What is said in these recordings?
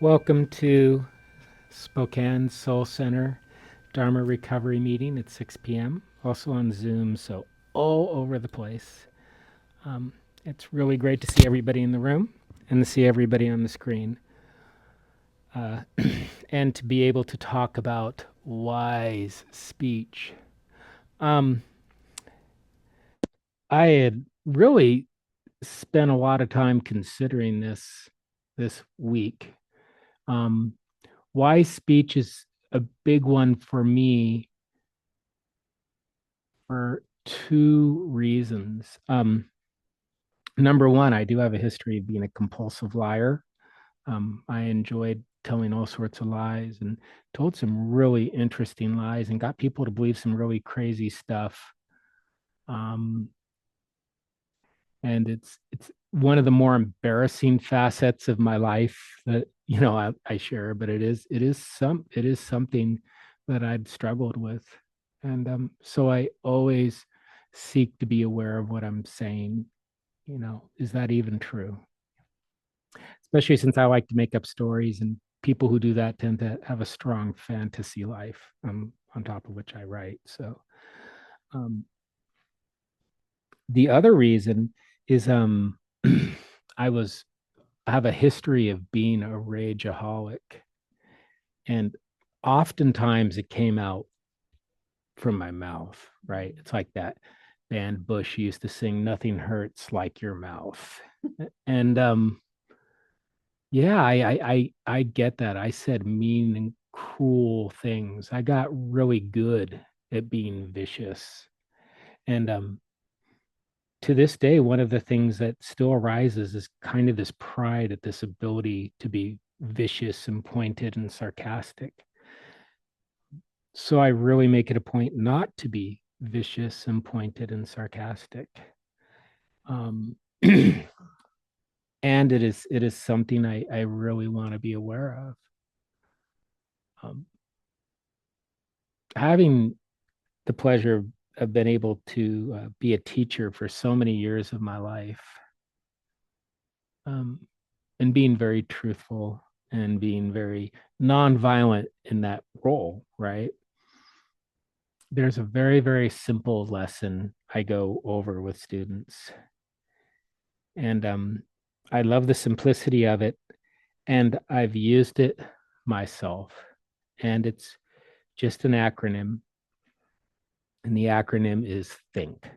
Welcome to Spokane Soul Center Dharma Recovery Meeting at 6 p.m. Also on Zoom, so all over the place. Um, it's really great to see everybody in the room and to see everybody on the screen, uh, and to be able to talk about wise speech. Um, I had really spent a lot of time considering this week. Um, wise speech is a big one for me for two reasons. Number one, I do have a history of being a compulsive liar. I enjoyed telling all sorts of lies and told some really interesting lies and got people to believe some really crazy stuff. Um, and it's one of the more embarrassing facets of my life that I share, but it is something that I'd struggled with, and so I always seek to be aware of what I'm saying. Is that even true? Especially since I like to make up stories, and people who do that tend to have a strong fantasy life, on top of which I write. So um, the other reason is I was I have a history of being a rageaholic, and oftentimes it came out from my mouth, right? It's like that band Bush used to sing, "Nothing hurts like your mouth." And yeah, I get that. I said mean and cruel things. I got really good at being vicious. And to this day, one of the things that still arises is kind of this pride at this ability to be vicious and pointed and sarcastic. So I really make it a point not to be vicious and pointed and sarcastic. Um, and it is something I really want to be aware of. Um, Having the pleasure of being able to be a teacher for so many years of my life, um, and being very truthful and being very nonviolent in that role, right? There's a very, very simple lesson I go over with students. And I love the simplicity of it. And I've used it myself. And it's just an acronym. And the acronym is THINK.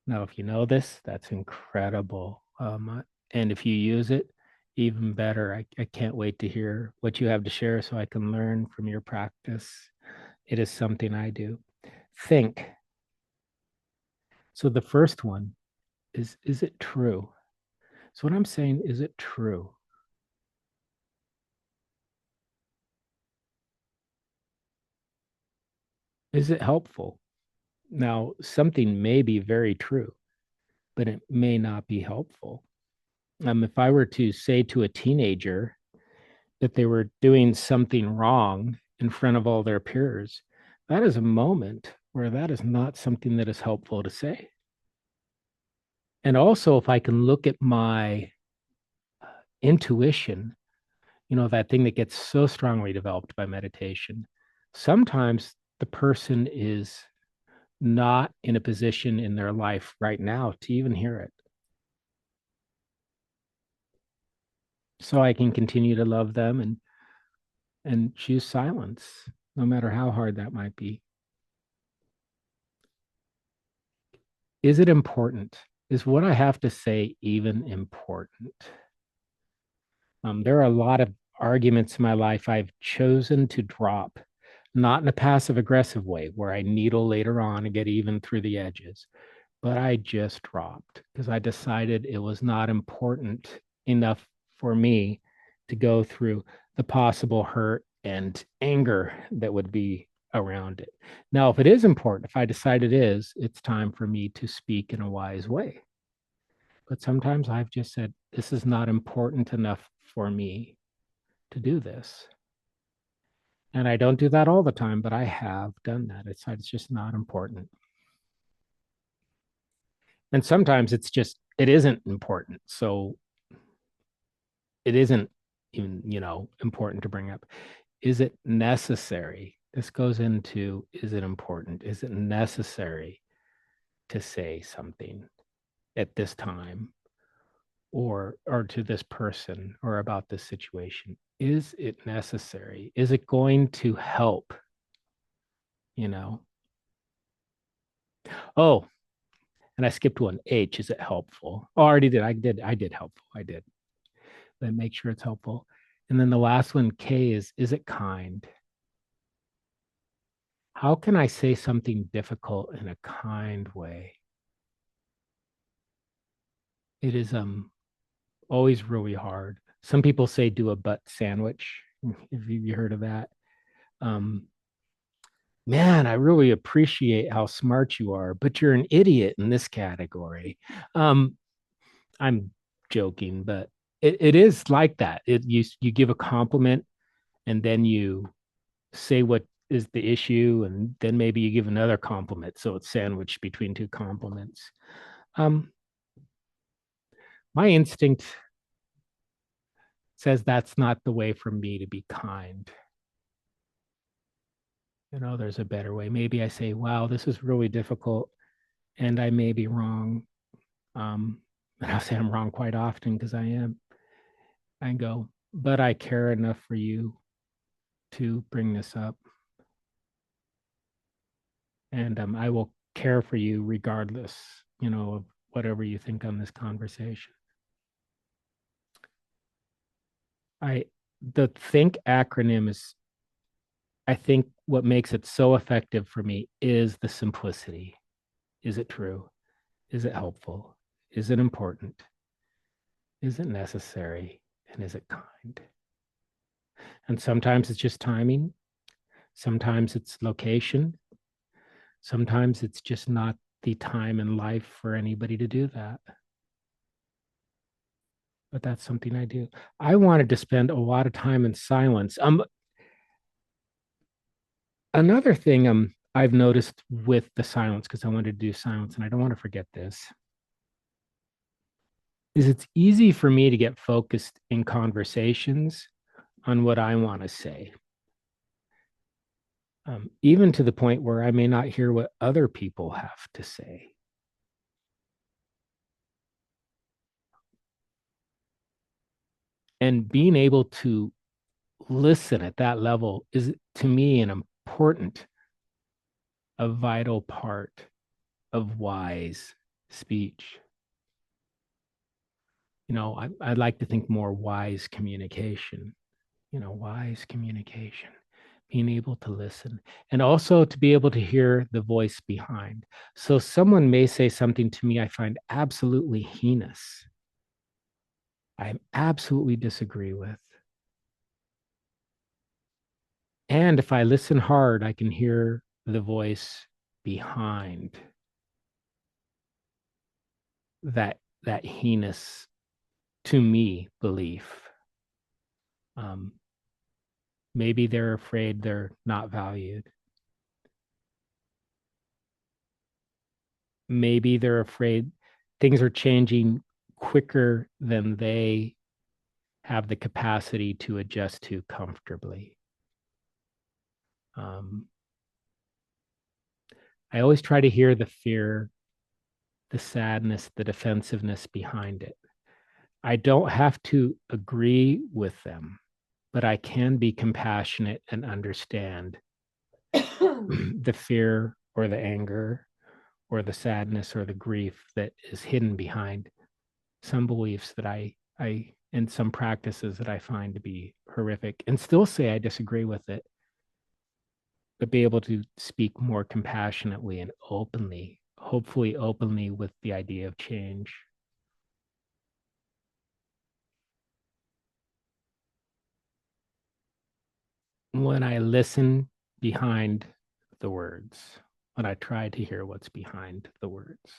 Now, if you know this, that's incredible. And if you use it, even better. I can't wait to hear what you have to share so I can learn from your practice. It is something I do. Think. So the first one is it true? So what I'm saying, is it true? Is it helpful? Now, something may be very true, but it may not be helpful. If I were to say to a teenager that they were doing something wrong in front of all their peers, that is a moment where that is not something that is helpful to say. And also, if I can look at my intuition, that thing that gets so strongly developed by meditation, sometimes the person is not in a position in their life right now to even hear it. So I can continue to love them and choose silence, no matter how hard that might be. Is it important? Is what I have to say even important? There are a lot of arguments in my life I've chosen to drop, not in a passive aggressive way where I needle later on and get even through the edges, but I just dropped because I decided it was not important enough for me to go through the possible hurt and anger that would be around it. Now, if it is important, if I decide it is, it's time for me to speak in a wise way. But sometimes I've just said, this is not important enough for me to do this. And I don't do that all the time, but I have done that. It's just not important. And sometimes it isn't important. So it isn't even, important to bring up. Is it necessary? This goes into, is it important? Is it necessary to say something at this time, or to this person, or about this situation? Is it necessary? Is it going to help? You know? Oh, and I skipped one. H, is it helpful? Oh, I already did. I did helpful. I did. Then make sure it's helpful. And then the last one, K, is it kind? How can I say something difficult in a kind way? It is always really hard. Some people say do a butt sandwich. If you heard of that. Um, Man, I really appreciate how smart you are, but you're an idiot in this category. Um, I'm joking, but it is like that. You give a compliment, and then you say what is the issue, and then maybe you give another compliment. So it's sandwiched between two compliments. Um, my instinct says that's not the way for me to be kind. There's a better way. Maybe I say, wow, this is really difficult, and I may be wrong. And I'll say I'm wrong quite often because I am. I go, but I care enough for you to bring this up. And I will care for you regardless, of whatever you think on this conversation. I the think acronym is, I think what makes it so effective for me is the simplicity. Is it true? Is it helpful? Is it important? Is it necessary? And is it kind? And sometimes it's just timing. Sometimes it's location. Sometimes it's just not the time in life for anybody to do that. But that's something I do. I wanted to spend a lot of time in silence. Another thing I've noticed with the silence, because I wanted to do silence and I don't want to forget this, is it's easy for me to get focused in conversations on what I want to say, even to the point where I may not hear what other people have to say. And being able to listen at that level is, to me, an important, a vital part of wise speech. I'd like to think more wise communication, wise communication, being able to listen, and also to be able to hear the voice behind. So someone may say something to me I find absolutely heinous, I absolutely disagree with. And if I listen hard, I can hear the voice behind that heinous, to me, belief. Um, Maybe they're afraid they're not valued. Maybe they're afraid things are changing quicker than they have the capacity to adjust to comfortably. Um, I always try to hear the fear, the sadness, the defensiveness behind it. I don't have to agree with them, but I can be compassionate and understand the fear or the anger or the sadness or the grief that is hidden behind some beliefs that I and some practices that I find to be horrific, and still say I disagree with it, but be able to speak more compassionately and openly, hopefully openly, with the idea of change. When I listen behind the words, when I try to hear what's behind the words.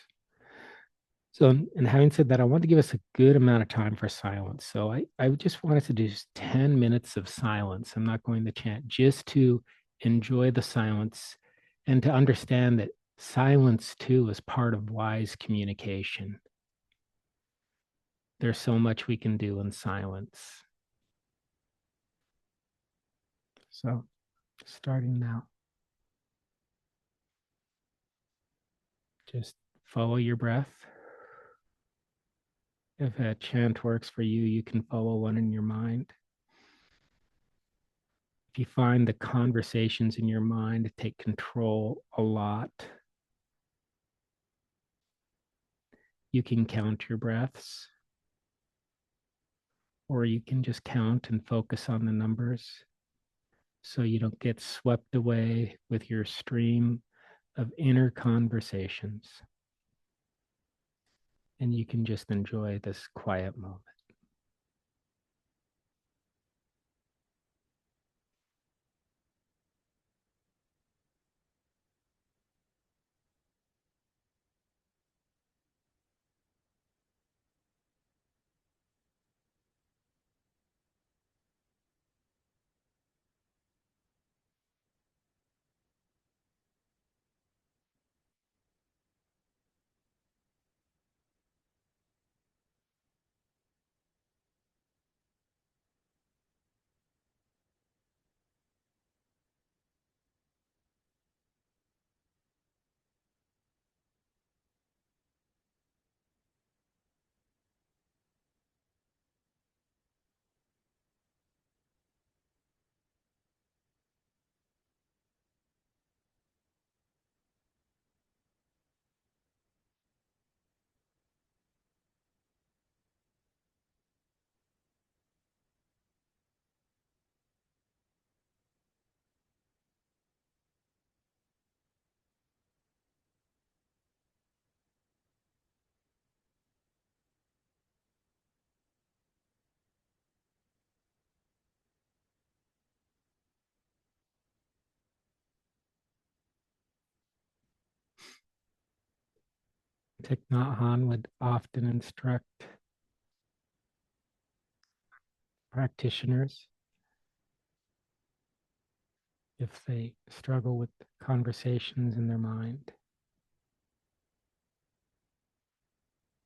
So, and having said that, I want to give us a good amount of time for silence. So I just wanted to do just 10 minutes of silence. I'm not going to chant, just to enjoy the silence and to understand that silence too is part of wise communication. There's so much we can do in silence. So, starting now, just follow your breath. If a chant works for you, you can follow one in your mind. If you find the conversations in your mind take control a lot, you can count your breaths, or you can just count and focus on the numbers so you don't get swept away with your stream of inner conversations. And you can just enjoy this quiet moment. Thich Nhat Hanh would often instruct practitioners if they struggle with conversations in their mind,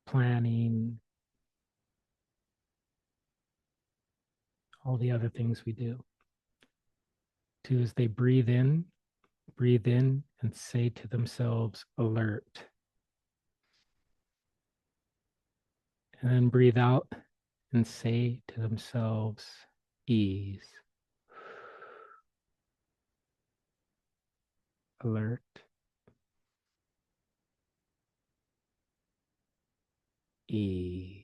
planning, all the other things we do. To as they breathe in and say to themselves, alert. And then breathe out and say to themselves, ease, alert, ease.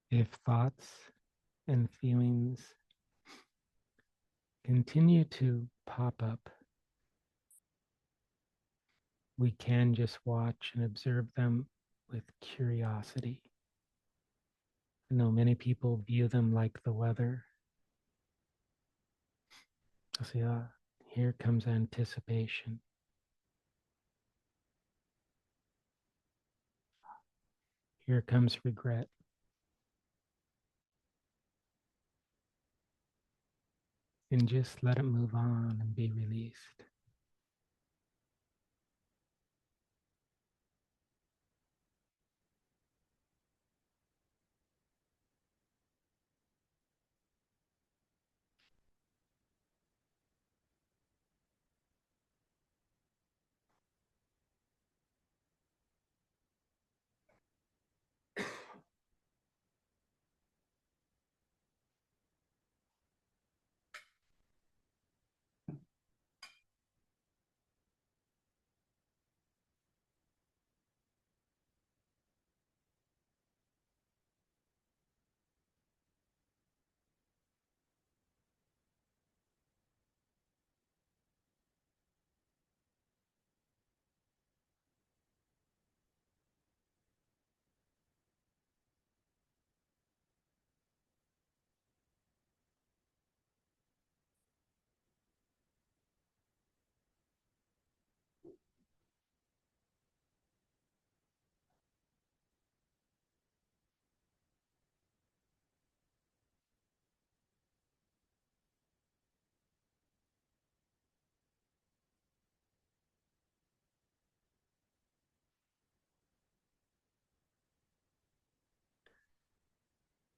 If thoughts and feelings continue to pop up, we can just watch and observe them with curiosity. I know many people view them like the weather. They'll say, here comes anticipation. Here comes regret. And just let it move on and be released.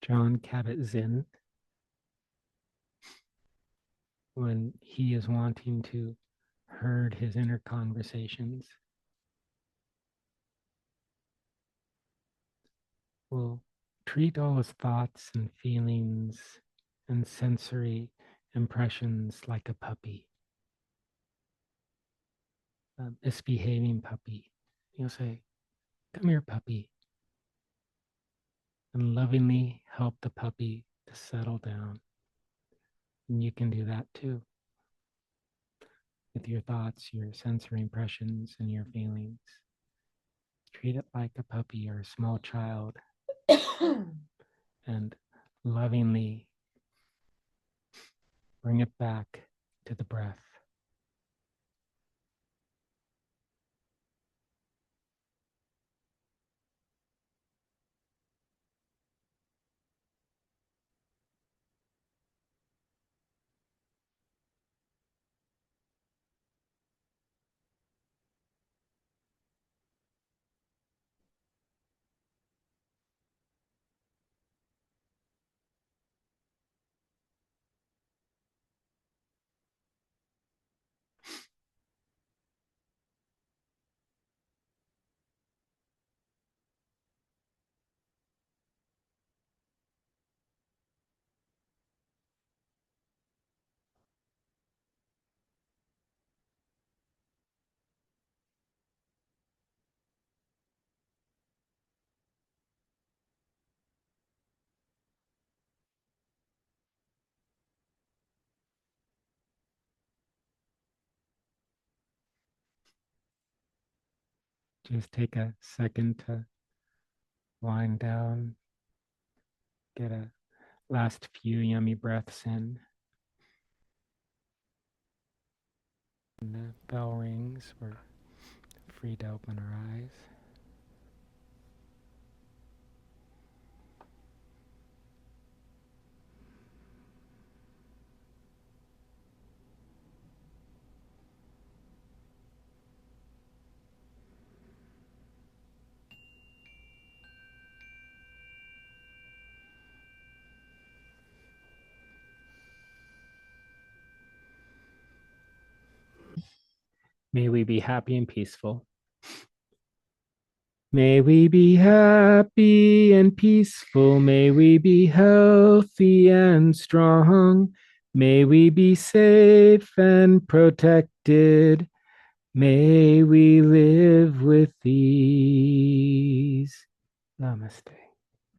Jon Kabat-Zinn, when he is wanting to herd his inner conversations, will treat all his thoughts and feelings and sensory impressions like a puppy, a misbehaving puppy. He'll say, come here, puppy, and lovingly help the puppy to settle down. And you can do that too with your thoughts, your sensory impressions, and your feelings. Treat it like a puppy or a small child and lovingly bring it back to the breath. Just take a second to wind down, get a last few yummy breaths in. And the bell rings, we're free to open our eyes. May we be happy and peaceful. May we be happy and peaceful. May we be healthy and strong. May we be safe and protected. May we live with ease. Namaste.